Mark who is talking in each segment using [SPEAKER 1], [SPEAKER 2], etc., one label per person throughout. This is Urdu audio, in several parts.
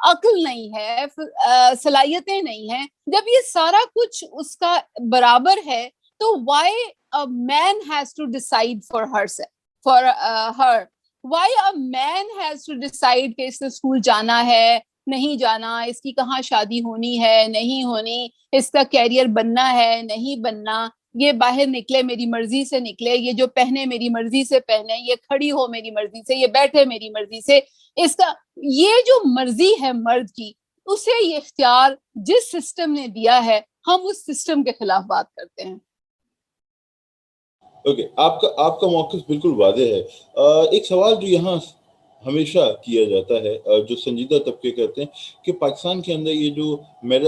[SPEAKER 1] عقل نہیں ہے, صلاحیتیں نہیں ہیں, جب یہ سارا کچھ اس کا برابر ہے, تو why a man has to decide for her? Why a man has to decide کہ اس نے اسکول جانا ہے نہیں جانا, اس کی کہاں شادی ہونی ہے نہیں ہونی, اس کا کیریئر بننا ہے نہیں بننا, یہ باہر نکلے میری مرضی سے نکلے, یہ جو پہنے میری مرضی سے پہنے, یہ کھڑی ہو میری مرضی سے, یہ بیٹھے میری مرضی سے, اس کا یہ جو مرضی ہے مرد کی, اسے یہ اختیار جس سسٹم نے دیا ہے, ہم اس سسٹم کے خلاف بات کرتے ہیں.
[SPEAKER 2] اوکے, آپ کا موقف بالکل واضح ہے. ایک سوال جو یہاں ہمیشہ کیا جاتا ہے, جو سنجیدہ طبقے کرتے ہیں, کہ پاکستان کے اندر یہ جو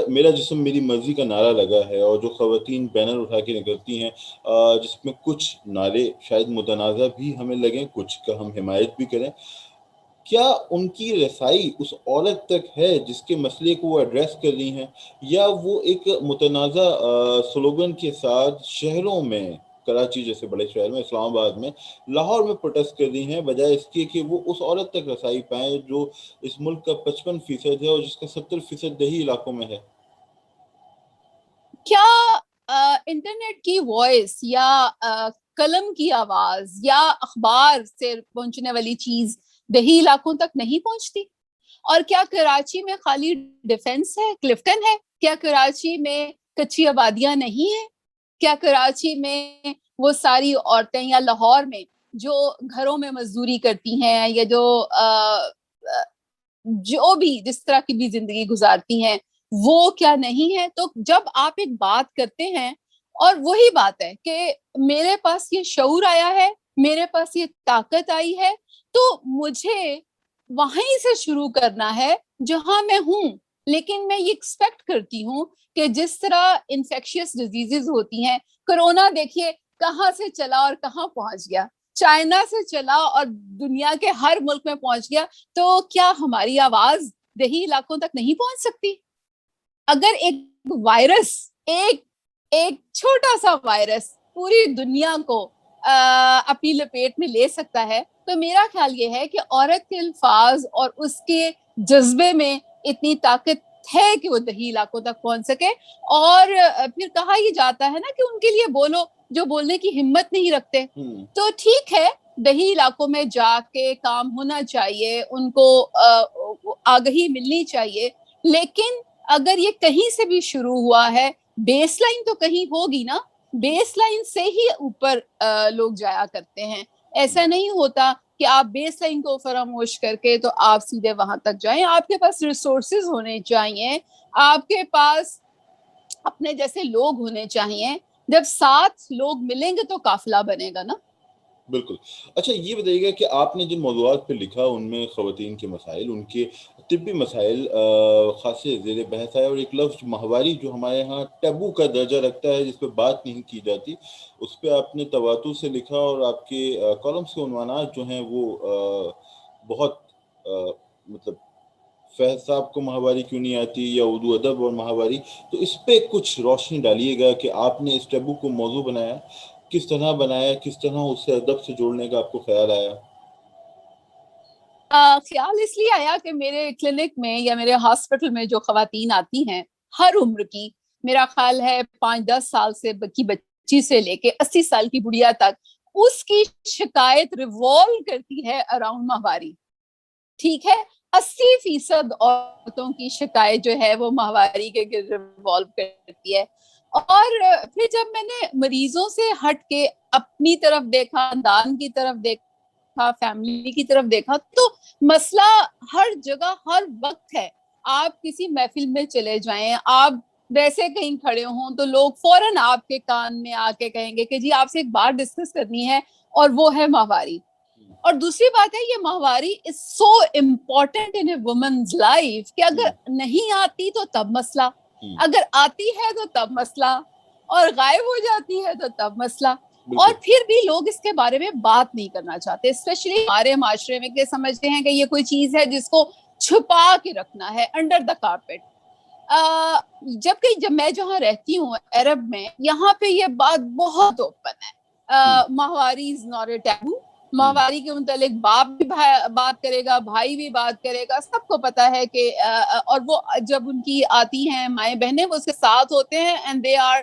[SPEAKER 2] میرا جسم میری مرضی کا نعرہ لگا ہے, اور جو خواتین بینر اٹھا کے نکلتی ہیں, جس میں کچھ نعرے شاید متنازع بھی ہمیں لگیں, کچھ کا ہم حمایت بھی کریں, کیا ان کی رسائی اس عورت تک ہے جس کے مسئلے کو وہ ایڈریس کر رہی ہیں, یا وہ ایک متنازع سلوگن کے ساتھ شہروں میں, کراچی جیسے بڑے شہر میں, اسلام آباد میں, لاہور میں پروٹیسٹ کر رہی ہیں, بجائے اس کے کہ وہ اس عورت تک رسائی پائیں جو اس ملک کا 55% ہے اور جس کا 70% دیہی علاقوں میں ہے؟
[SPEAKER 1] کیا انٹرنیٹ کی وائس یا قلم کی آواز یا اخبار سے پہنچنے والی چیز دیہی علاقوں تک نہیں پہنچتی؟ اور کیا کراچی میں خالی ڈیفنس ہے, کلفٹن ہے؟ کیا کراچی میں کچی آبادیاں نہیں ہیں؟ کیا کراچی میں وہ ساری عورتیں, یا لاہور میں جو گھروں میں مزدوری کرتی ہیں, یا جو بھی جس طرح کی بھی زندگی گزارتی ہیں, وہ کیا نہیں ہے؟ تو جب آپ ایک بات کرتے ہیں, اور وہی بات ہے کہ میرے پاس یہ شعور آیا ہے, میرے پاس یہ طاقت آئی ہے, تو مجھے وہیں سے شروع کرنا ہے جہاں میں ہوں. لیکن میں یہ ایکسپیکٹ کرتی ہوں کہ جس طرح انفیکشیس ڈیزیزز ہوتی ہیں, کرونا دیکھیے کہاں سے چلا اور کہاں پہنچ گیا, چائنا سے چلا اور دنیا کے ہر ملک میں پہنچ گیا, تو کیا ہماری آواز دیہی علاقوں تک نہیں پہنچ سکتی؟ اگر ایک وائرس, ایک چھوٹا سا وائرس پوری دنیا کو اپنی لپیٹ میں لے سکتا ہے, تو میرا خیال یہ ہے کہ عورت کے الفاظ اور اس کے جذبے میں اتنی طاقت ہے کہ وہ دیہی علاقوں تک پہنچ سکے. اور پھر کہا یہ جاتا ہے نا کہ ان کے لیے بولو جو بولنے کی ہمت نہیں رکھتے. تو ٹھیک ہے, دیہی علاقوں میں جا کے کام ہونا چاہیے, ان کو آگہی ملنی چاہیے, لیکن اگر یہ کہیں سے بھی شروع ہوا ہے, بیس لائن تو کہیں ہوگی نا, بیس لائن سے ہی اوپر لوگ جایا کرتے ہیں. ایسا نہیں ہوتا کہ آپ بیس لائن کو فراموش کر کے تو آپ سیدھے وہاں تک جائیں. آپ کے پاس ریسورسز ہونے چاہیے, آپ کے پاس اپنے جیسے لوگ ہونے چاہیے. جب 7 لوگ ملیں گے تو قافلہ بنے گا نا.
[SPEAKER 2] بالکل. اچھا یہ بتائیے گا کہ آپ نے جن موضوعات پہ لکھا ان میں خواتین کے مسائل, ان کے طبی مسائل خاصے زیر بحث آئے, اور ایک لفظ ماہواری جو ہمارے ہاں ٹیبو کا درجہ رکھتا ہے, جس پہ بات نہیں کی جاتی, اس پہ آپ نے تواتر سے لکھا, اور آپ کے کالمس کے عنوانات جو ہیں وہ بہت مطلب فیض صاحب کو ماہواری کیوں نہیں آتی, یا اردو ادب اور ماہواری, تو اس پہ کچھ روشنی ڈالیے گا کہ آپ نے اس ٹیبو کو موضوع بنایا, کس طرح بنایا, کس طرح اسے ادب سے جوڑنے کا آپ کو خیال آیا؟
[SPEAKER 1] خیال اس لیے آیا کہ میرے کلینک میں یا میرے ہاسپٹل میں جو خواتین آتی ہیں ہر عمر کی, میرا خیال ہے 5-10 سال سے کی بچی سے لے کے 80 سال کی بڑھیا تک, اس کی شکایت ریوالو کرتی ہے اراؤنڈ ماہواری. ٹھیک ہے, 80% عورتوں کی شکایت جو ہے وہ ماہواری کے ریوالو کرتی ہے. اور پھر جب میں نے مریضوں سے ہٹ کے اپنی طرف دیکھا, خاندان کی طرف دیکھا, فیملی کی طرف دیکھا, تو مسئلہ ہر جگہ ہر وقت ہے. آپ کسی محفل میں چلے جائیں, آپ ویسے کہیں کھڑے ہوں, تو لوگ فوراً آپ کے کان میں آ کے کہیں گے کہ جی آپ سے ایک بات ڈسکس کرنی ہے, اور وہ ہے ماہواری. اور دوسری بات ہے, یہ ماہواری is so important in a woman's life کہ اگر نہیں آتی تو تب مسئلہ, اگر آتی ہے تو تب مسئلہ, اور غائب ہو جاتی ہے تو تب مسئلہ. اور پھر بھی لوگ اس کے بارے میں بات نہیں کرنا چاہتے, اسپیشلی ہمارے معاشرے میں, کہ سمجھتے ہیں کہ یہ کوئی چیز ہے جس کو چھپا کے رکھنا ہے, انڈر دا کارپیٹ. جب میں جہاں رہتی ہوں عرب میں, یہاں پہ یہ بات بہت اوپن ہے. ماہواری از ناٹ اے ٹیبو, ماہواری کے متعلق باپ بھی بات کرے گا, بھائی بھی بات کرے گا, سب کو پتا ہے کہ اور وہ جب ان کی آتی ہیں مائیں بہنیں وہ اس کے ساتھ ہوتے ہیں and they are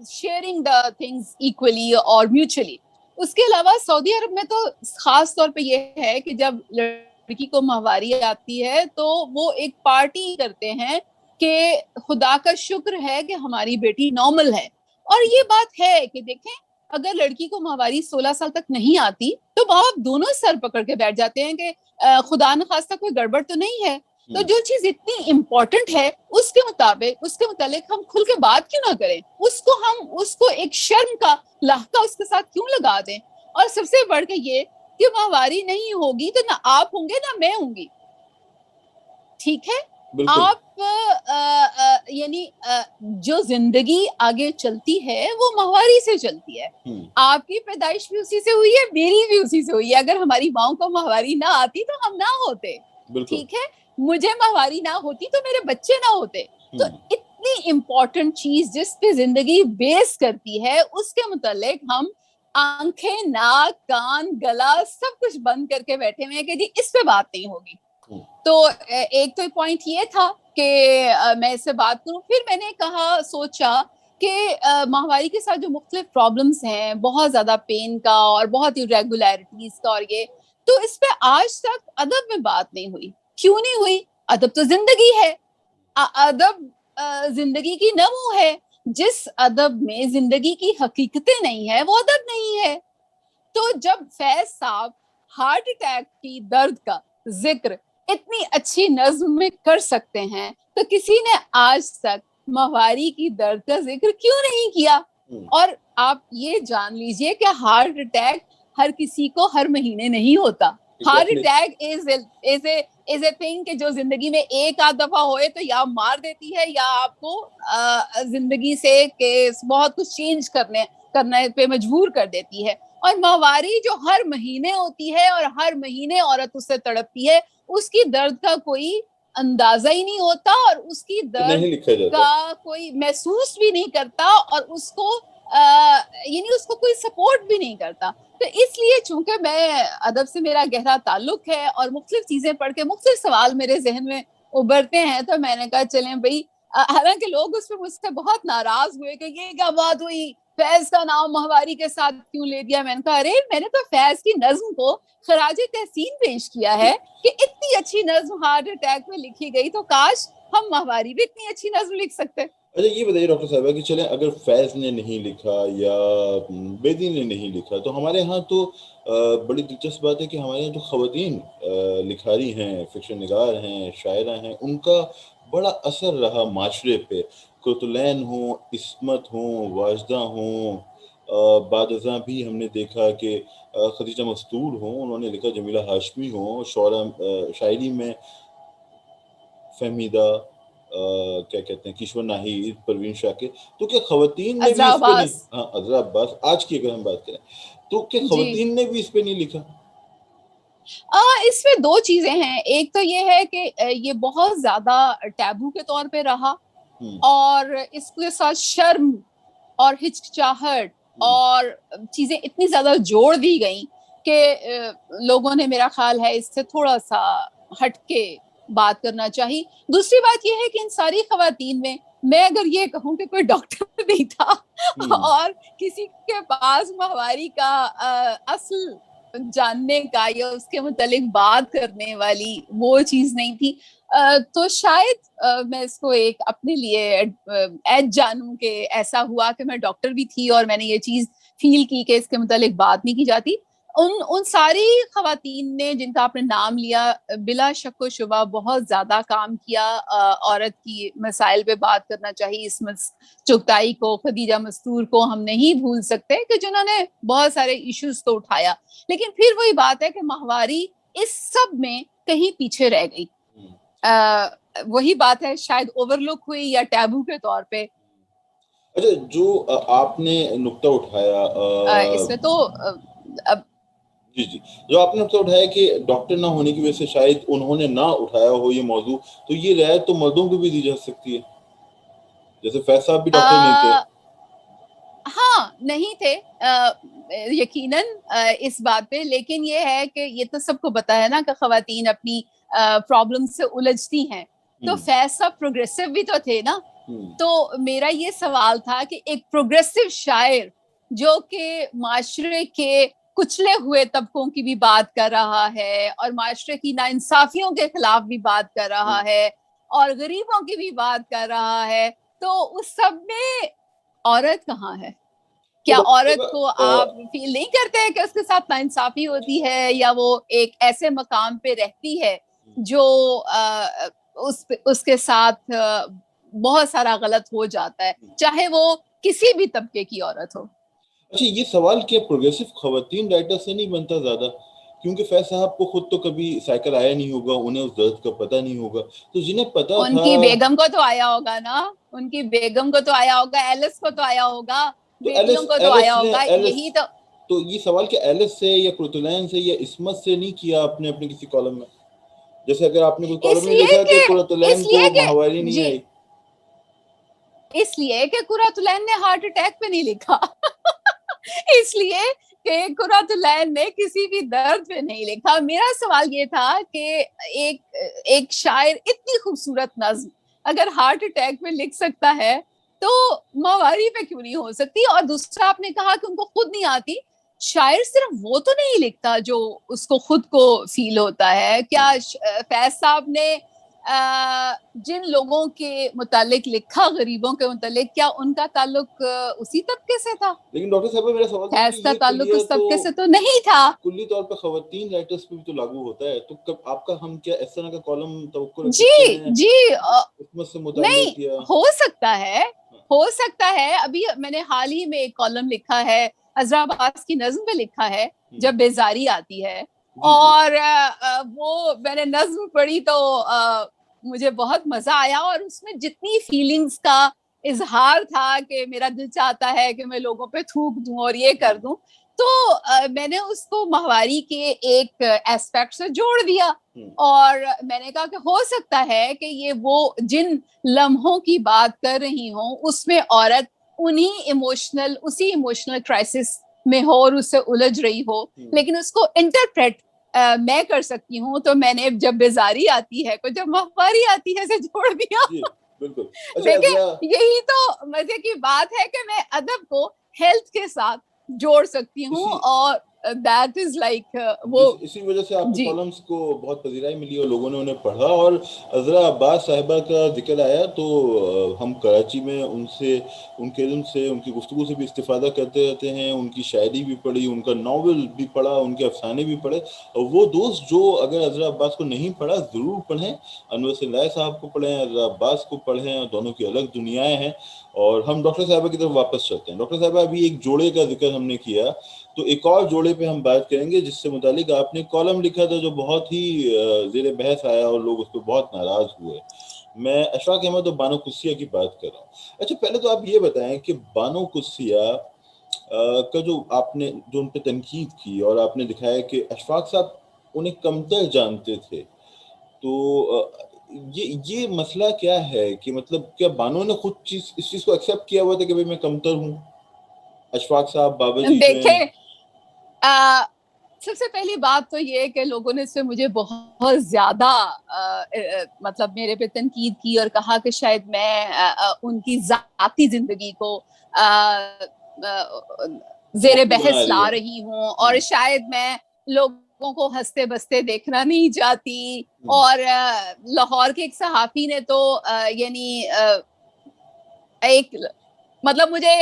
[SPEAKER 1] sharing the things equally اور میوچولی. اس کے علاوہ سعودی عرب میں تو خاص طور پہ یہ ہے کہ جب لڑکی کو ماہواری آتی ہے تو وہ ایک پارٹی کرتے ہیں کہ خدا کا شکر ہے کہ ہماری بیٹی نارمل ہے. اور یہ بات ہے کہ دیکھیں اگر لڑکی کو ماہواری 16 سال تک نہیں آتی تو ماں باپ دونوں سر پکڑ کے بیٹھ جاتے ہیں کہ خدا نخواستہ کوئی گڑبڑ تو نہیں ہے. تو جو چیز اتنی امپورٹنٹ ہے اس کے متعلق ہم کھل کے بات کیوں نہ کریں, اس کو ایک شرم کا لاحقہ اس کے ساتھ کیوں لگا دیں. اور سب سے بڑھ کے یہ کہ ماہواری نہیں ہوگی تو نہ آپ ہوں گے نہ میں ہوں گی, ٹھیک ہے. آپ یعنی جو زندگی آگے چلتی ہے وہ ماہواری سے چلتی ہے. آپ کی پیدائش بھی اسی سے ہوئی ہے, میری بھی اسی سے ہوئی ہے. اگر ہماری ماؤں کو ماہواری نہ آتی تو ہم نہ ہوتے, ٹھیک ہے. مجھے ماہواری نہ ہوتی تو میرے بچے نہ ہوتے. تو اتنی امپورٹنٹ چیز جس پہ زندگی بیس کرتی ہے اس کے متعلق ہم آنکھیں, ناک, کان, گلا سب کچھ بند کر کے بیٹھے ہوئے ہیں کہ جی اس پہ بات نہیں ہوگی. تو ایک تو پوائنٹ یہ تھا کہ میں اس سے بات کروں. پھر میں نے سوچا کہ ماہواری کے ساتھ جو مختلف پرابلمز ہیں, بہت زیادہ پین کا اور بہت irregularities کا, اور یہ تو اس پہ آج تک ادب میں بات نہیں ہوئی. کیوں نہیں ہوئی؟ ادب تو زندگی ہے, ادب زندگی کی نمو ہے. جس ادب میں زندگی کی حقیقتیں نہیں ہے وہ ادب نہیں ہے. تو جب فیض صاحب ہارٹ اٹیک کی درد کا ذکر اتنی اچھی نظم میں کر سکتے ہیں تو کسی نے آج تک ماہواری کی درد کا ذکر کیوں نہیں کیا؟ اور آپ یہ جان لیجئے کہ ہارٹ اٹیک ہر کسی کو ہر مہینے نہیں ہوتا. Heart attack is a thing کہ جو زندگی میں ایک آدھ دفعہ ہوئے تو یا مار دیتی ہے یا آپ کو زندگی سے کہ بہت کچھ چینج کرنے پہ مجبور کر دیتی ہے. اور ماہواری جو ہر مہینے ہوتی ہے اور ہر مہینے عورت اس سے تڑپتی ہے, اس کی درد کا کوئی اندازہ ہی نہیں ہوتا اور اس کی درد کا کوئی محسوس بھی نہیں کرتا اور اس کو یعنی اس کو کوئی سپورٹ بھی نہیں کرتا. تو اس لیے چونکہ میں ادب سے میرا گہرا تعلق ہے اور مختلف چیزیں پڑھ کے مختلف سوال میرے ذہن میں ابھرتے ہیں تو میں نے کہا چلیں بھائی, حالانکہ لوگ اس پہ مجھ سے بہت ناراض ہوئے کہ یہ کیا بات ہوئی, فیض کا نام ماہواری کے ساتھ کیوں لے دیا. میں نے کہا ارے میں نے تو فیض کی نظم کو خراج تحسین پیش کیا ہے کہ اتنی اچھی نظم ہارٹ اٹیک میں لکھی گئی تو کاش ہم ماہواری بھی اتنی اچھی نظم لکھ سکتے.
[SPEAKER 2] اچھا یہ بتائیے ڈاکٹر صاحبہ کہ چلیں اگر فیض نے نہیں لکھا یا بیدی نے نہیں لکھا تو ہمارے ہاں تو بڑی دلچسپ بات ہے کہ ہمارے یہاں جو خواتین لکھاری ہیں, فکشن نگار ہیں, شاعرہ ہیں, ان کا بڑا اثر رہا معاشرے پہ. قرۃ ہوں, عصمت ہوں, واجدہ ہوں, بعد ازاں بھی ہم نے دیکھا کہ خدیجہ مستور ہوں, انہوں نے لکھا, جمیلہ ہاشمی ہوں, شاعری میں فہمیدہ, کیا کہتے ہیں, کشور ناہید, پروین شاکر. تو کیا خواتین نے بھی اس پہ نہیں, ہاں عذرا عباس آج کی اگر ہم بات کریں تو کیا خواتین نے بھی اس پہ نہیں لکھا؟
[SPEAKER 1] اس میں دو چیزیں ہیں. ایک تو یہ ہے کہ یہ بہت زیادہ ٹیبو کے طور پہ رہا اور اس کے ساتھ شرم اور ہچکچاہٹ اور چیزیں اتنی زیادہ جوڑ دی گئیں کہ لوگوں نے میرا خیال ہے اس سے تھوڑا سا ہٹ کے بات کرنا چاہیے. دوسری بات یہ ہے کہ ان ساری خواتین میں اگر یہ کہوں کہ کوئی ڈاکٹر نہیں تھا اور کسی کے پاس ماہواری کا اصل جاننے کا یا اس کے متعلق بات کرنے والی وہ چیز نہیں تھی, تو شاید میں اس کو ایک اپنے لیے ایج جانوں کہ ایسا ہوا کہ میں ڈاکٹر بھی تھی اور میں نے یہ چیز فیل کی کہ اس کے متعلق بات نہیں کی جاتی. ان ساری خواتین نے جن کا آپ نے نام لیا بلا شک و شبہ بہت زیادہ کام کیا. عورت کی مسائل پہ بات کرنا چاہیے. عصمت چغتائی کو, خدیجہ مستور کو ہم نہیں بھول سکتے کہ جنہوں نے بہت سارے ایشوز کو اٹھایا. لیکن پھر وہی بات ہے کہ ماہواری اس سب میں کہیں پیچھے رہ گئی. وہی بات ہے, شاید اوور لک ہوئی یا ٹیبو کے طور پہ.
[SPEAKER 2] اچھا جو آپ نے نقطہ اٹھایا
[SPEAKER 1] اس میں تو
[SPEAKER 2] جی جو آپ نے نقطہ اٹھایا کہ ڈاکٹر نہ ہونے کی وجہ سے شاید انہوں نے نہ اٹھایا ہو یہ موضوع, تو یہ رعایت تو مردوں کو بھی دی جا سکتی ہے, جیسے فیض صاحب بھی ڈاکٹر نہیں تھے.
[SPEAKER 1] ہاں ہاں نہیں تھے یقیناً اس بات پہ، لیکن یہ ہے کہ یہ تو سب کو پتا ہے نا کہ خواتین اپنی پرابلم سے الجھتی ہیں، تو فیض صاحب پروگریسو بھی تو تھے نا. تو میرا یہ سوال تھا کہ ایک پروگریسو شاعر جو کہ معاشرے کے کچلے ہوئے طبقوں کی بھی بات کر رہا ہے اور معاشرے کی ناانصافیوں کے خلاف بھی بات کر رہا ہے اور غریبوں کی بھی بات کر رہا ہے، تو اس سب میں عورت کہاں ہے؟ کیا عورت کو آپ فیل نہیں کرتے کہ اس کے ساتھ ناانصافی ہوتی ہے یا وہ ایک ایسے مقام پہ رہتی ہے جو اس کے ساتھ بہت سارا غلط ہو جاتا ہے، چاہے وہ کسی بھی طبقے کی عورت ہو؟
[SPEAKER 2] اچھا، یہ سوال کیا پروگریسو خواتین رائٹر سے نہیں بنتا زیادہ؟ کیونکہ فیض صاحب کو خود تو کبھی سائیکل آیا نہیں ہوگا، انہیں اس درد کا پتہ نہیں ہوگا، تو جنہیں پتا
[SPEAKER 1] ان
[SPEAKER 2] تھا
[SPEAKER 1] کی بیگم کو تو آیا ہوگا نا، ان کی بیگم کو تو آیا ہوگا، ایلس کو تو آیا ہوگا، بیٹیوں کو تو آیا ہوگا. یہی
[SPEAKER 2] تو یہ سوال کہ ایلس سے یا قرۃ سے یا عصمت سے نہیں کیا آپ نے اپنے کسی کالم میں؟ جیسے اگر آپ نے کوئی کالم میں لکھا کہ قرۃ کو ماہواری نہیں آئی،
[SPEAKER 1] اس لیے کہ قرۃ العین نے ہارٹ اٹیک پہ نہیں لکھا اس لیے کہ قرۃ العین نے کسی بھی درد پہ نہیں لکھا. میرا سوال یہ تھا کہ ایک شاعر اتنی خوبصورت نظم اگر ہارٹ اٹیک میں لکھ سکتا ہے تو ماہواری پہ کیوں نہیں ہو سکتی؟ اور دوسرا آپ نے کہا کہ ان کو خود نہیں آتی. شاعر صرف وہ تو نہیں لکھتا جو اس کو خود کو فیل ہوتا ہے. کیا فیض صاحب نے جن لوگوں کے متعلق لکھا، غریبوں کے متعلق، کیا ان کا تعلق اسی طبقے سے تھا؟
[SPEAKER 2] لیکن ڈاکٹر صاحبہ میرا سوال تھا کہ
[SPEAKER 1] فیض کا
[SPEAKER 2] یہ
[SPEAKER 1] تعلق اس طبقے سے تو نہیں تھا.
[SPEAKER 2] کلی طور پہ خواتین رائٹرز پہ بھی تو لاگو ہوتا ہے، تو آپ کا ہم کیا اس طرح کا کالم توقع رکھ سکتے ہیں حکومت سے متعلق؟
[SPEAKER 1] نہیں ہو سکتا ہے. ابھی میں نے حال ہی میں ایک کالم لکھا ہے، عذرا عباس کی نظم پہ لکھا ہے، جب بیزاری آتی ہے، اور وہ میں نے نظم پڑھی تو مجھے بہت مزہ آیا، اور اس میں جتنی فیلنگز کا اظہار تھا کہ میرا دل چاہتا ہے کہ میں لوگوں پہ تھوک دوں اور یہ کر دوں، تو میں نے اس کو ماہواری کے ایک ایسپیکٹ سے جوڑ دیا، اور میں نے کہا کہ ہو سکتا ہے کہ یہ وہ جن لمحوں کی بات کر رہی ہوں اس میں عورت اسی ایموشنل کرائسس میں ہو اور اس سے الجھ رہی ہو، لیکن اس کو انٹرپریٹ میں کر سکتی ہوں. تو میں نے جب بیزاری آتی ہے کو جب ماہواری آتی ہے سے جوڑ دیا. دیکھیں یہی تو مزے کی بات ہے کہ میں ادب کو ہیلتھ کے ساتھ جوڑ سکتی ہوں، اور that is like
[SPEAKER 2] اسی وجہ سے آپ کے کالمز کو بہت پذیرائی ملی اور لوگوں نے انہیں پڑھا. اور عذرا عباس صاحبہ کا ذکر آیا تو ہم کراچی میں ان کے علم سے، ان کی گفتگو سے بھی استفادہ کرتے رہتے ہیں. ان کی شاعری بھی پڑھی، ان کا ناول بھی پڑھا، ان کے افسانے بھی پڑھے. اور وہ دوست جو اگر عذرا عباس کو نہیں پڑھا ضرور پڑھیں، انور سنگھ صاحب کو پڑھیں، عذرا عباس کو پڑھیں، دونوں کی الگ دنیایں ہیں. اور ہم ڈاکٹر صاحبہ کی طرف واپس چلتے ہیں. ڈاکٹر صاحبہ ابھی ایک جوڑے کا ذکر ہم نے کیا، تو ایک اور جوڑے پہ ہم بات کریں گے جس سے متعلق آپ نے کالم لکھا تھا جو بہت ہی زیر بحث آیا اور لوگ اس پہ بہت ناراض ہوئے. میں اشفاق احمد اور بانو قدسیہ کی بات کر رہا ہوں. اچھا، پہلے تو آپ یہ بتائیں کہ بانو قدسیہ کا جو آپ نے ان پہ تنقید کی اور آپ نے دکھایا کہ اشفاق صاحب انہیں کمتر جانتے تھے، تو یہ مسئلہ کیا ہے کہ مطلب کیا بانو نے خود اس چیز کو ایکسیپٹ کیا ہوا تھا کہ میں کمتر ہوں؟ اشفاق صاحب بابا جی
[SPEAKER 1] دیکھیں، سب سے پہلی بات تو یہ کہ لوگوں نے اس سے مجھے بہت زیادہ مطلب میرے پہ تنقید کی اور کہا کہ شاید میں ان کی ذاتی زندگی کو زیر بحث لا رہی ہوں، اور شاید میں لوگوں کو ہنستے بستے دیکھنا نہیں چاہتی. اور لاہور کے ایک صحافی نے تو یعنی ایک مطلب مجھے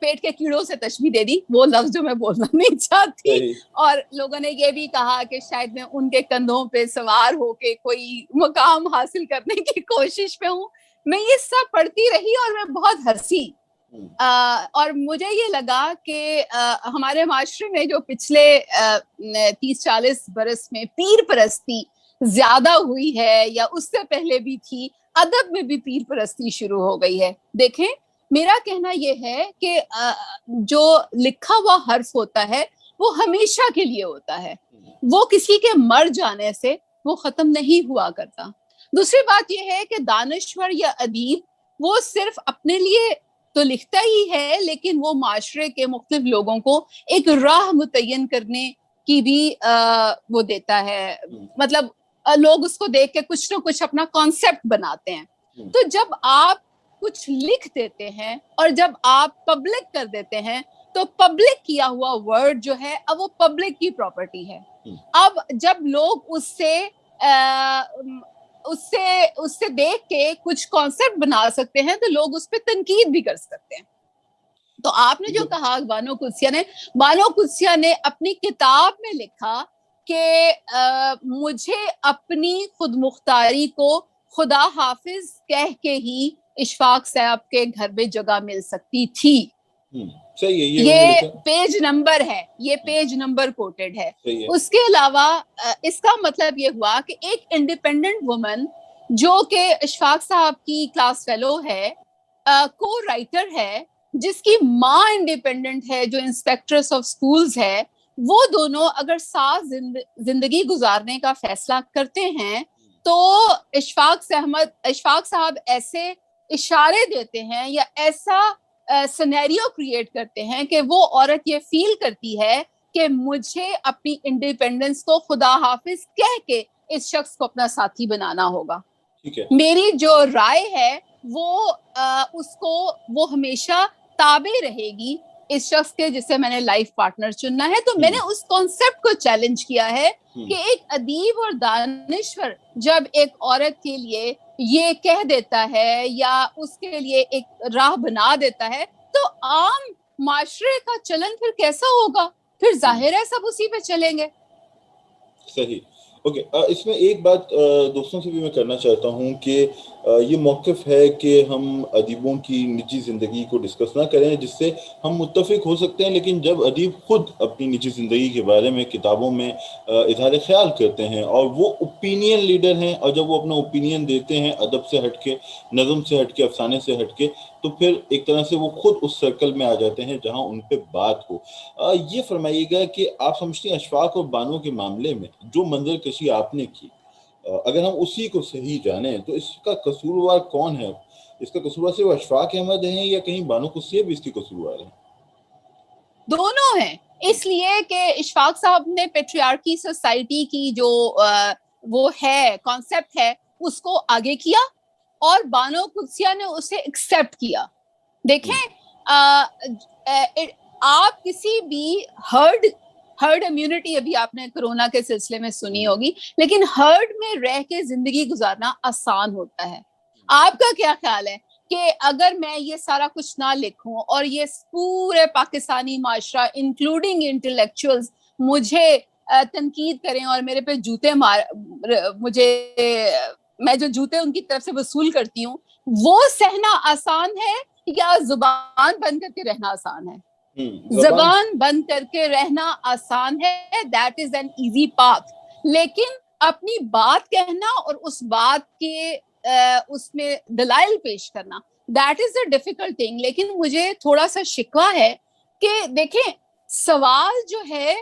[SPEAKER 1] پیٹ کے کیڑوں سے تشبیہ دے دی، وہ لفظ جو میں بولنا نہیں چاہتی. اور لوگوں نے یہ بھی کہا کہ شاید میں ان کے کندھوں پہ سوار ہو کے کوئی مقام حاصل کرنے کی کوشش میں ہوں. میں یہ سب پڑھتی رہی اور میں بہت ہنسی، اور مجھے یہ لگا کہ ہمارے معاشرے میں جو پچھلے 30-40 برس میں پیر پرستی زیادہ ہوئی ہے، یا اس سے پہلے بھی تھی، ادب میں بھی پیر پرستی شروع ہو گئی ہے. دیکھیں، میرا کہنا یہ ہے کہ جو لکھا ہوا حرف ہوتا ہے وہ ہمیشہ کے لیے ہوتا ہے، وہ کسی کے مر جانے سے وہ ختم نہیں ہوا کرتا. دوسری بات یہ ہے کہ دانشور یا ادیب وہ صرف اپنے لیے تو لکھتا ہی ہے، لیکن وہ معاشرے کے مختلف لوگوں کو ایک راہ متعین کرنے کی بھی وہ دیتا ہے، مطلب لوگ اس کو دیکھ کے کچھ نہ کچھ اپنا کانسیپٹ بناتے ہیں۔ تو جب آپ کچھ لکھ دیتے ہیں اور جب آپ پبلک کر دیتے ہیں تو پبلک کیا ہوا ورڈ جو ہے اب وہ پبلک کی پراپرٹی ہے۔ اب جب لوگ اس سے دیکھ کے کچھ کانسیپٹ بنا سکتے ہیں تو لوگ اس پہ تنقید بھی کر سکتے ہیں۔ تو آپ نے جو کہا بانو قدسیہ نے اپنی کتاب میں لکھا کہ مجھے اپنی خود مختاری کو خدا حافظ کہہ کے ہی اشفاق صاحب کے گھر میں جگہ مل سکتی تھی۔ یہ پیج نمبر ہے، یہ پیج نمبر کوٹڈ ہے۔ اس کے علاوہ اس کا مطلب یہ ہوا کہ ایک انڈیپینڈنٹ وومن جو کہ اشفاق صاحب کی کلاس فیلو ہے، کو رائٹر ہے، جس کی ماں انڈیپینڈنٹ ہے، جو انسپیکٹرس آف سکولز ہے، وہ دونوں اگر ساتھ زندگی گزارنے کا فیصلہ کرتے ہیں تو اشفاق صاحب ایسے اشارے دیتے ہیں یا ایسا سینیریو کریٹ کرتے ہیں کہ وہ عورت یہ فیل کرتی ہے کہ مجھے اپنی انڈیپینڈنس کو خدا حافظ کہہ کے اس شخص کو اپنا ساتھی بنانا ہوگا۔ میری جو رائے ہے وہ ہمیشہ تابع رہے گی اس شخص کے جسے میں نے لائف پارٹنر چننا ہے۔ تو میں نے اس کانسیپٹ کو چیلنج کیا ہے کہ ایک ادیب اور دانشور جب ایک عورت کے لیے یہ کہہ دیتا ہے یا اس کے لیے ایک راہ بنا دیتا ہے تو عام معاشرے کا چلن پھر کیسا ہوگا؟ پھر ظاہر ہے سب اسی پہ چلیں گے۔
[SPEAKER 2] صحیح، اوکے۔ اس میں ایک بات دوستوں سے بھی میں کرنا چاہتا ہوں کہ یہ موقف ہے کہ ہم ادیبوں کی نجی زندگی کو ڈسکس نہ کریں، جس سے ہم متفق ہو سکتے ہیں، لیکن جب ادیب خود اپنی نجی زندگی کے بارے میں کتابوں میں اظہار خیال کرتے ہیں اور وہ اوپینین لیڈر ہیں، اور جب وہ اپنا اوپینین دیتے ہیں ادب سے ہٹ کے، نظم سے ہٹ کے، افسانے سے ہٹ کے، تو پھر ایک طرح سے وہ خود اس سرکل میں آ جاتے ہیں جہاں ان پہ بات ہو۔ یہ فرمائیے گا کہ آپ سمجھتے ہیں اشفاق اور بانو کے معاملے میں جو منظر کشی آپ نے کی، اگر ہم اسی کو صحیح جانیں تو اس کا قصوروار کون ہے؟ اس کا قصوروار صرف اشفاق احمد ہیں یا کہیں بانو قدسیہ بھی اس کی قصوروار ہیں؟
[SPEAKER 1] دونوں ہیں، اس لیے کہ اشفاق صاحب نے پیٹریارکی سوسائٹی کی جو وہ ہے کانسیپٹ ہے اس کو آگے کیا اور بانو قدسیہ نے اسے ایکسیپٹ کیا۔ دیکھیں آپ کسی بھی ہرڈ امیونٹی، ابھی آپ نے کرونا کے سلسلے میں سنی ہوگی، لیکن ہرڈ میں رہ کے زندگی گزارنا آسان ہوتا ہے۔ آپ کا کیا خیال ہے کہ اگر میں یہ سارا کچھ نہ لکھوں اور یہ پورے پاکستانی معاشرہ انکلوڈنگ انٹلیکچوئلز مجھے تنقید کریں اور میرے پہ جوتے میں جو جوتے ان کی طرف سے وصول کرتی ہوں، وہ سہنا آسان ہے یا زبان بند کر کے رہنا آسان ہے؟ زبان بند کر کے رہنا آسان ہے، that is an easy path, لیکن اپنی بات کہنا اور اس بات کے اس میں دلائل پیش کرنا، that is a difficult thing. لیکن مجھے تھوڑا سا شکوہ ہے کہ دیکھیں سوال جو ہے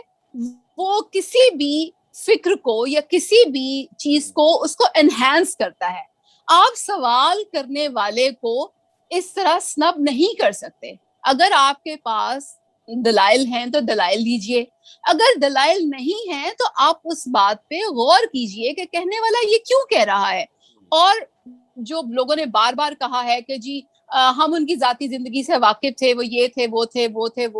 [SPEAKER 1] وہ کسی بھی فکر کو یا کسی بھی چیز کو اس کو انہینس کرتا ہے۔ آپ سوال کرنے والے کو اس طرح سنب نہیں کر سکتے۔ اگر آپ کے پاس دلائل ہیں تو دلائل دیجئے، اگر دلائل نہیں ہیں تو آپ اس بات پہ غور کیجئے کہ کہنے والا یہ کیوں کہہ رہا ہے۔ اور جو لوگوں نے بار بار کہا ہے کہ جی ہم ان کی ذاتی زندگی سے واقف تھے، وہ یہ تھے، وہ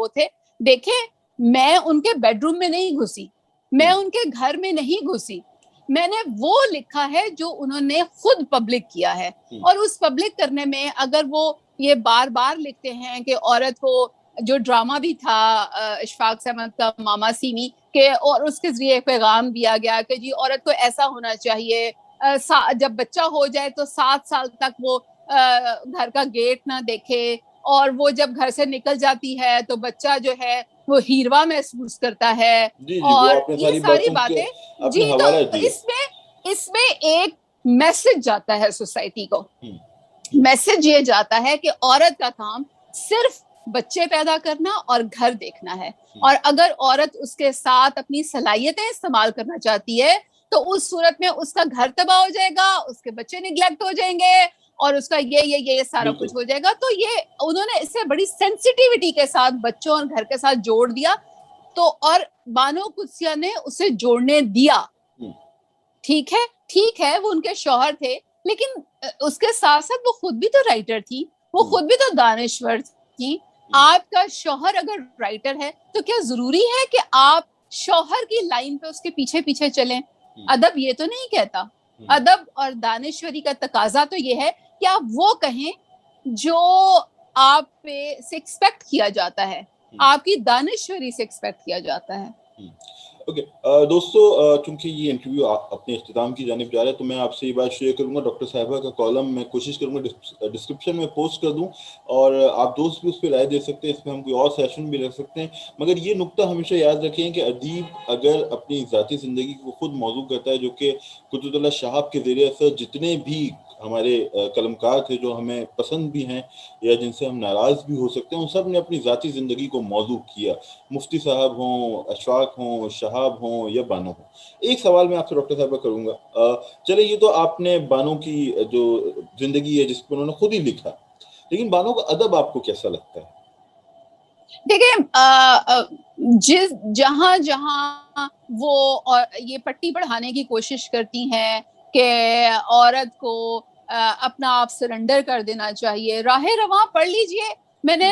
[SPEAKER 1] تھے، دیکھیں میں ان کے بیڈ روم میں نہیں گھسی، میں ان کے گھر میں نہیں گھسی، میں نے وہ لکھا ہے جو انہوں نے خود پبلک کیا ہے۔ اور اس پبلک کرنے میں اگر وہ یہ بار بار لکھتے ہیں کہ عورت کو، جو ڈرامہ بھی تھا اشفاق احمد کا ماما سیمی کہ، اور اس کے ذریعے پیغام دیا گیا کہ جی عورت کو ایسا ہونا چاہیے، جب بچہ ہو جائے تو 7 سال تک وہ گھر کا گیٹ نہ دیکھے، اور وہ جب گھر سے نکل جاتی ہے تو بچہ جو ہے وہ ہیروا محسوس کرتا ہے، اور یہ ساری باتیں جی۔ تو اس میں ایک میسج جاتا ہے سوسائٹی کو، میسج یہ جاتا ہے کہ عورت کا کام صرف بچے پیدا کرنا اور گھر دیکھنا ہے، اور اگر عورت اس کے ساتھ اپنی صلاحیتیں استعمال کرنا چاہتی ہے تو اس صورت میں اس کا گھر تباہ ہو جائے گا، اس کے بچے نگلیکٹ ہو جائیں گے، اور اس کا یہ سارا کچھ ہو جائے گا. تو یہ انہوں نے اسے بڑی سینسٹیوٹی کے ساتھ بچوں اور گھر کے ساتھ جوڑ دیا. تو اور بانو قدسیہ نے اسے جوڑنے دیا. ٹھیک ہے وہ ان کے شوہر تھے, لیکن اس کے ساتھ ساتھ وہ خود بھی تو رائٹر تھی, وہ خود بھی تو دانشور تھی. آپ کا شوہر اگر رائٹر ہے تو کیا ضروری ہے کہ آپ شوہر کی لائن پہ اس کے پیچھے پیچھے چلیں؟ ادب یہ تو نہیں کہتا. ادب اور دانشوری کا تقاضا تو یہ ہے کہ آپ وہ کہیں جو آپ پہ سے ایکسپیکٹ کیا جاتا ہے, آپ کی دانشوری سے ایکسپیکٹ کیا جاتا ہے.
[SPEAKER 2] اوکے دوستو, چونکہ یہ انٹرویو اپنے اختتام کی جانب جا رہا ہے تو میں آپ سے یہ بات شیئر کروں گا. ڈاکٹر صاحبہ کا کالم میں کوشش کروں گا ڈسکرپشن میں پوسٹ کر دوں, اور آپ دوست بھی اس پہ رائے دے سکتے ہیں. اس پہ ہم کوئی اور سیشن بھی رکھ سکتے ہیں. مگر یہ نقطہ ہمیشہ یاد رکھیں کہ ادیب اگر اپنی ذاتی زندگی کو خود موضوع کرتا ہے, جو کہ قدرت اللہ شہاب کے زیر اثر جتنے بھی ہمارے قلمکار تھے جو ہمیں پسند بھی ہیں یا جن سے ہم ناراض بھی ہو سکتے ہیں, ان سب نے اپنی ذاتی زندگی کو موضوع کیا. مفتی صاحب ہوں, اشفاق ہوں, شہاب ہوں یا بانو ہوں. ایک سوال میں آپ سے ڈاکٹر صاحبہ کروں گا. چلے یہ تو آپ نے بانو کی جو زندگی ہے جس کو انہوں نے خود ہی لکھا, لیکن بانو کا ادب آپ کو کیسا لگتا ہے؟
[SPEAKER 1] دیکھیں, جہاں جہاں وہ یہ پٹی پڑھانے کی کوشش کرتی ہیں کہ عورت کو اپنا آپ سرنڈر کر دینا چاہیے, راہ رواں پڑھ لیجئے. میں نے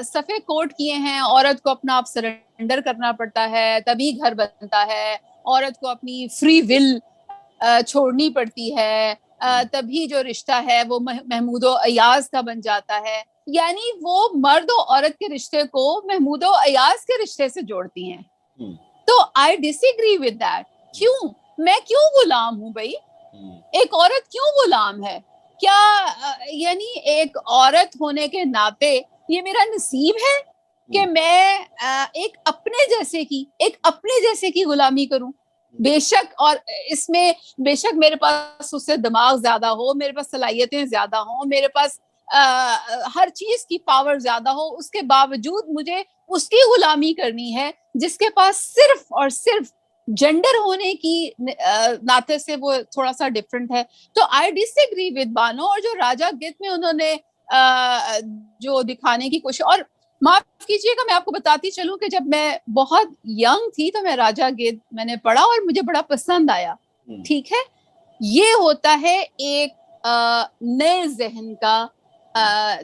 [SPEAKER 1] صفحے کوٹ کیے ہیں, عورت کو اپنا آپ سرنڈر کرنا پڑتا ہے تبھی گھر بنتا ہے, عورت کو اپنی فری ول چھوڑنی پڑتی ہے تبھی جو رشتہ ہے وہ محمود و ایاز کا بن جاتا ہے. یعنی وہ مرد و عورت کے رشتے کو محمود و ایاز کے رشتے سے جوڑتی ہیں. تو I disagree with that. میں کیوں غلام ہوں بھائی؟ ایک عورت کیوں غلام ہے؟ کیا یعنی ایک عورت ہونے کے ناطے یہ میرا نصیب ہے کہ میں ایک اپنے جیسے کی غلامی کروں؟ بے شک, اور اس میں بے شک میرے پاس اس سے دماغ زیادہ ہو, میرے پاس صلاحیتیں زیادہ ہوں, میرے پاس ہر چیز کی پاور زیادہ ہو, اس کے باوجود مجھے اس کی غلامی کرنی ہے جس کے پاس صرف اور صرف جینڈر ہونے کی ناطے سے وہ تھوڑا سا ڈفرنٹ ہے. تو آئی ڈس ایگری ود بانو. اور جو راجا گت میں انہوں نے جو دکھانے کی کوشش, اور معاف کیجیے گا میں آپ کو بتاتی چلوں کہ جب میں بہت ینگ تھی تو میں راجا گت میں نے پڑھا اور مجھے بڑا پسند آیا. ٹھیک ہے, یہ ہوتا ہے ایک نئے ذہن کا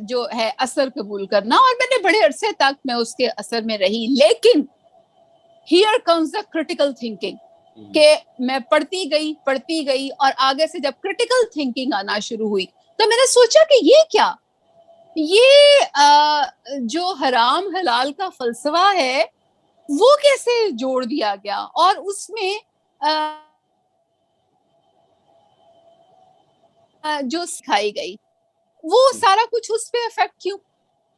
[SPEAKER 1] جو ہے اثر قبول کرنا, اور میں نے بڑے عرصے تک میں اس کے اثر میں رہی. لیکن here comes the critical thinking کہ میں پڑھتی گئی اور آگے سے جب critical thinking آنا شروع ہوئی تو میں نے سوچا کہ یہ کیا, یہ جو حرام حلال کا فلسفہ ہے وہ کیسے جوڑ دیا گیا, اور اس میں جو سکھائی گئی وہ سارا کچھ اس پہ افیکٹ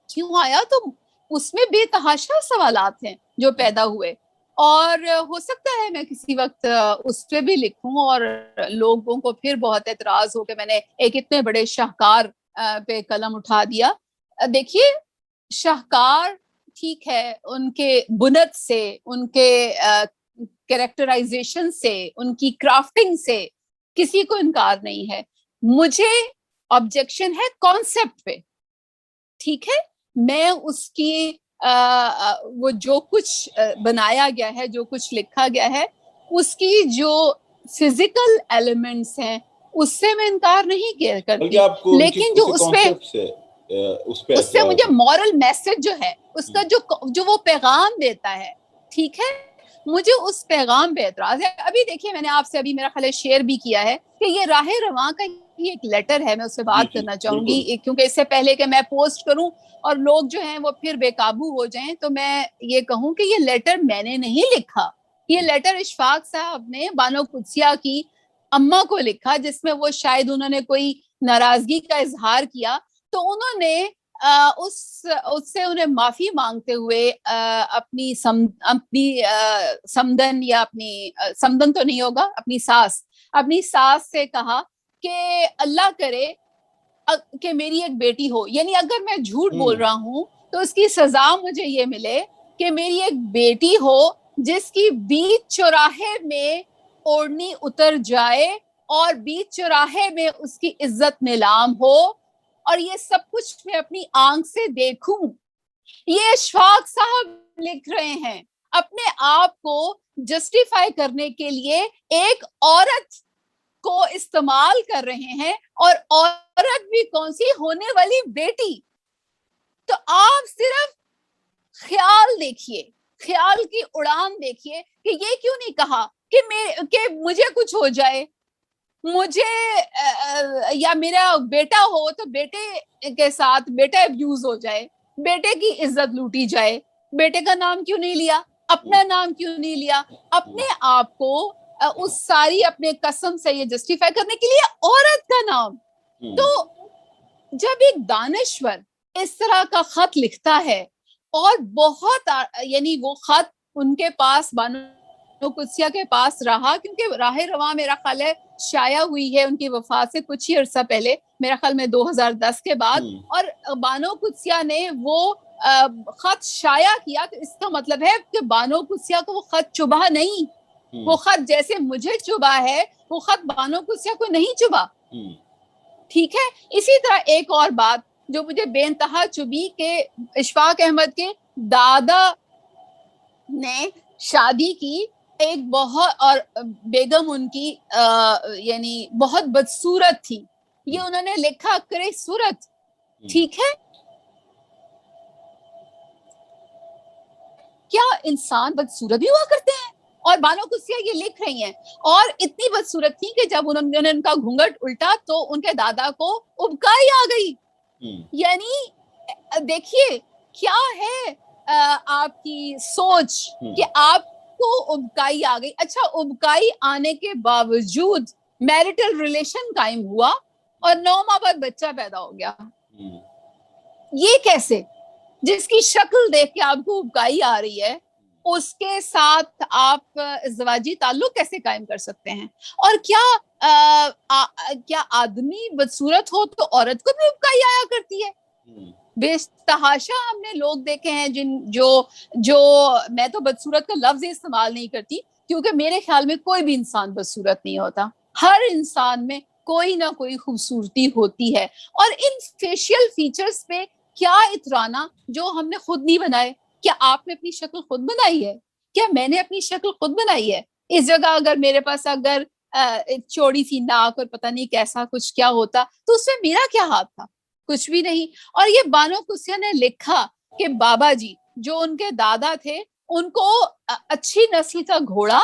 [SPEAKER 1] کیوں آیا. تو اس میں بے تحاشا سوالات ہیں جو پیدا ہوئے, اور ہو سکتا ہے میں کسی وقت اس پہ بھی لکھوں اور لوگوں کو پھر بہت اعتراض ہو کہ میں نے ایک اتنے بڑے شاہکار پہ قلم اٹھا دیا. دیکھیے, شاہکار ٹھیک ہے, ان کے بنت سے, ان کے کریکٹرائزیشن سے, ان کی کرافٹنگ سے کسی کو انکار نہیں ہے. مجھے آبجیکشن ہے کانسیپٹ پہ. ٹھیک ہے, میں اس کی وہ جو کچھ بنایا گیا ہے, جو کچھ لکھا گیا ہے, اس کی جو فزیکل ایلیمنٹس ہیں اس سے میں انکار نہیں کرتی, لیکن جو اس پہ مجھے مورل میسج جو ہے اس کا جو وہ پیغام دیتا ہے, ٹھیک ہے, مجھے اس پیغام پہ اعتراض ہے. ابھی دیکھیے میں نے آپ سے ابھی میرا خیال شیئر بھی کیا ہے کہ یہ راہ رواں کا یہ ایک لیٹر ہے, میں اس سے بات کرنا چاہوں گی کیونکہ اس سے پہلے کہ میں پوسٹ کروں اور لوگ جو ہیں وہ پھر بے قابو ہو جائیں, تو میں یہ کہوں کہ یہ لیٹر میں نے نہیں لکھا, یہ لیٹر اشفاق صاحب نے بانو قدسیہ کی اماں کو لکھا, جس میں وہ شاید انہوں نے کوئی ناراضگی کا اظہار کیا, تو انہوں نے اس سے انہیں معافی مانگتے ہوئے اپنی سمدن یا اپنی سمدن تو نہیں ہوگا, اپنی ساس سے کہا کہ اللہ کرے کہ میری ایک بیٹی ہو, یعنی اگر میں جھوٹ بول رہا ہوں تو اس کی سزا مجھے یہ ملے کہ میری ایک بیٹی ہو جس کی بیچ چوراہے میں اوڑھنی اتر جائے اور بیچ چوراہے میں اس کی عزت نیلام ہو, اور یہ سب کچھ میں اپنی آنکھ سے دیکھوں. یہ اشفاق صاحب لکھ رہے ہیں, اپنے آپ کو جسٹیفائی کرنے کے لیے ایک عورت کو استعمال کر رہے ہیں, اور عورت بھی کون سی, ہونے والی بیٹی. تو آپ صرف خیال دیکھیے, خیال کی اڑان دیکھیے کہ یہ کیوں نہیں کہا کہ مجھے کچھ ہو جائے, مجھے یا میرا بیٹا ہو تو بیٹے کے ساتھ بیٹا ابیوز ہو جائے, بیٹے کی عزت لوٹی جائے. بیٹے کا نام کیوں نہیں لیا, اپنا نام کیوں نہیں لیا, اپنے آپ کو اس ساری اپنے قسم سے یہ جسٹیفائی کرنے کے لیے عورت کا نام. تو جب ایک دانشور اس طرح کا خط لکھتا ہے, اور بہت یعنی وہ خط ان کے پاس بانو قدسیہ کے پاس رہا, کیونکہ راہ رواں میرا خیال ہے شائع ہوئی ہے ان کی وفات سے کچھ ہی عرصہ پہلے, میرا خیال میں 2010 کے بعد, اور بانو قدسیہ نے وہ خط شائع کیا. تو اس کا مطلب ہے کہ بانو قدسیہ کو وہ خط چبھا نہیں, وہ خط جیسے مجھے چبھا ہے وہ خط بانو قدسیہ کو نہیں چبھا. ٹھیک ہے. اسی طرح ایک اور بات جو مجھے بے انتہا چبھی کہ اشفاق احمد کے دادا نے شادی کی ایک بہت, اور بیگم ان کی یعنی بہت بدصورت تھی. یہ انہوں نے لکھا کرے صورت, ٹھیک ہے. کیا انسان بدصورت بھی ہوا کرتے ہیں؟ اور بانو قدسیہ یہ لکھ رہی ہیں, اور اتنی بدصورت تھی کہ جب انہوں نے ان کا گھونگھٹ الٹا تو ان کے دادا کو ابکائی آ گئی. یعنی دیکھیے کیا ہے آپ کی سوچ کہ آپ کو ابکائی آ گئی. اچھا, ابکائی آنے کے باوجود میرٹل ریلیشن قائم ہوا اور 9 ماہ بعد بچہ پیدا ہو گیا. یہ کیسے؟ جس کی شکل دیکھ کے آپ کو ابکائی آ رہی ہے, اس کے ساتھ آپ ازدواجی تعلق کیسے قائم کر سکتے ہیں؟ اور کیا آدمی بدصورت ہو تو عورت کو بھی ابکائی آیا کرتی ہے؟ بے تحاشا ہم نے لوگ دیکھے ہیں جو میں تو بدصورت کا لفظ استعمال نہیں کرتی, کیونکہ میرے خیال میں کوئی بھی انسان بدصورت نہیں ہوتا. ہر انسان میں کوئی نہ کوئی خوبصورتی ہوتی ہے. اور ان فیشیل فیچرز پہ کیا اترانا جو ہم نے خود نہیں بنائے. کیا آپ نے اپنی شکل خود بنائی ہے؟ کیا میں نے اپنی شکل خود بنائی ہے؟ اس جگہ اگر میرے پاس اگر چوڑی سی ناک اور پتہ نہیں کیسا کچھ کیا ہوتا تو اس میں میرا کیا ہاتھ تھا؟ کچھ بھی نہیں. اور یہ بانو قدسیہ نے لکھا کہ بابا جی جو ان کے دادا تھے, ان کو اچھی نسل کا گھوڑا,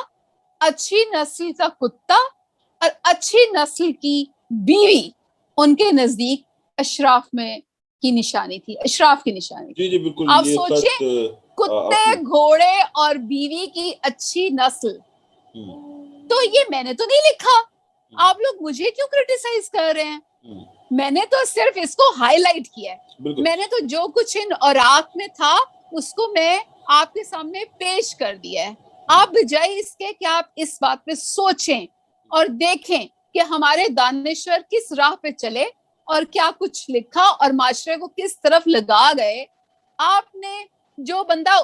[SPEAKER 1] اچھی نسل کا کتا اور اچھی نسل کی بیوی ان کے نزدیک اشراف میں کی نشانی تھی, اشراف کی نشانی تھی.
[SPEAKER 2] جی بالکل.
[SPEAKER 1] آپ سوچیں, کتے, گھوڑے اور بیوی کی اچھی نسل. تو یہ میں نے تو نہیں لکھا, آپ لوگ مجھے کیوں کرٹیسائز کر رہے ہیں؟ میں نے تو صرف اس کو ہائی لائٹ کیا ہے. میں نے تو جو کچھ ان اوراق میں تھا اس کو میں آپ کے سامنے پیش کر دیا ہے. آپ بجائے اس کے کہ آپ اس بات پہ سوچیں اور دیکھیں کہ ہمارے دانشور کس راہ پہ چلے اور کیا کچھ لکھا اور معاشرے کو کس طرف لگا گئے. آپ نے جو بندہ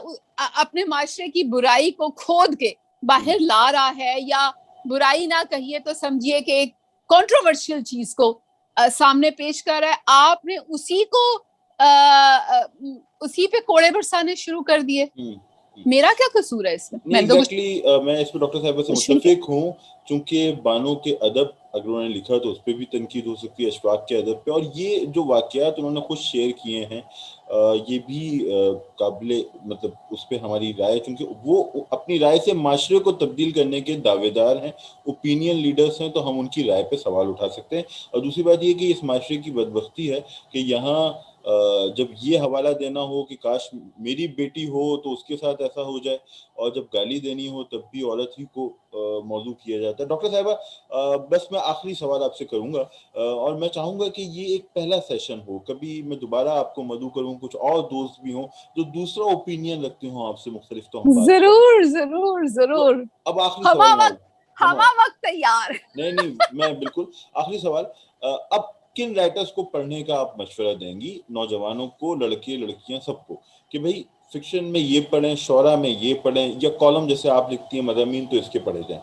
[SPEAKER 1] اپنے معاشرے کی برائی کو کھود کے باہر لا رہا ہے, یا برائی نہ کہیے تو سمجھیے کہ ایک کنٹروورشل چیز کو سامنے پیش کر رہا ہے, آپ نے اسی پہ کوڑے برسانے شروع کر دیے. میرا کیا قصور ہے اس میں؟
[SPEAKER 2] میں اس پہ ڈاکٹر صاحبہ سے متفق ہوں, چونکہ بانو کے ادب اگر انہوں نے لکھا تو اس پہ بھی تنقید ہو سکتی ہے, اشفاق کے ادب پہ. اور یہ جو واقعات انہوں نے خود شیئر کیے ہیں یہ بھی قابل مطلب اس پہ ہماری رائے, چونکہ وہ اپنی رائے سے معاشرے کو تبدیل کرنے کے دعوے دار ہیں, اوپینین لیڈرز ہیں, تو ہم ان کی رائے پہ سوال اٹھا سکتے ہیں. اور دوسری بات یہ کہ اس معاشرے کی بدبختی ہے کہ یہاں جب یہ حوالہ دینا ہو کہ کاش میری بیٹی ہو تو اس کے ساتھ ایسا ہو جائے, اور جب گالی دینی ہو تب بھی عورت ہی کو موضوع کیا جاتا ہے. ڈاکٹر صاحبہ بس میں آخری سوال آپ سے کروں گا, اور میں چاہوں گا کہ یہ ایک پہلا سیشن ہو, کبھی میں دوبارہ آپ کو مدعو کروں, کچھ اور دوست بھی ہوں جو دوسرا اوپینین رکھتے ہوں آپ سے مختلف, تو ہم بات
[SPEAKER 1] ضرور ضرور ضرور.
[SPEAKER 2] اب آخری سوال,
[SPEAKER 1] ہما وقت تیار.
[SPEAKER 2] نہیں میں بالکل آخری سوال, اب کن رائٹرز کو پڑھنے کا آپ مشورہ دیں گی نوجوانوں کو, لڑکے لڑکیاں سب کو, کہ بھئی فکشن میں یہ پڑھیں, شعرا میں یہ پڑھیں, یا کالم جیسے آپ لکھتی ہیں مضامین تو اس کے پڑھے جائیں؟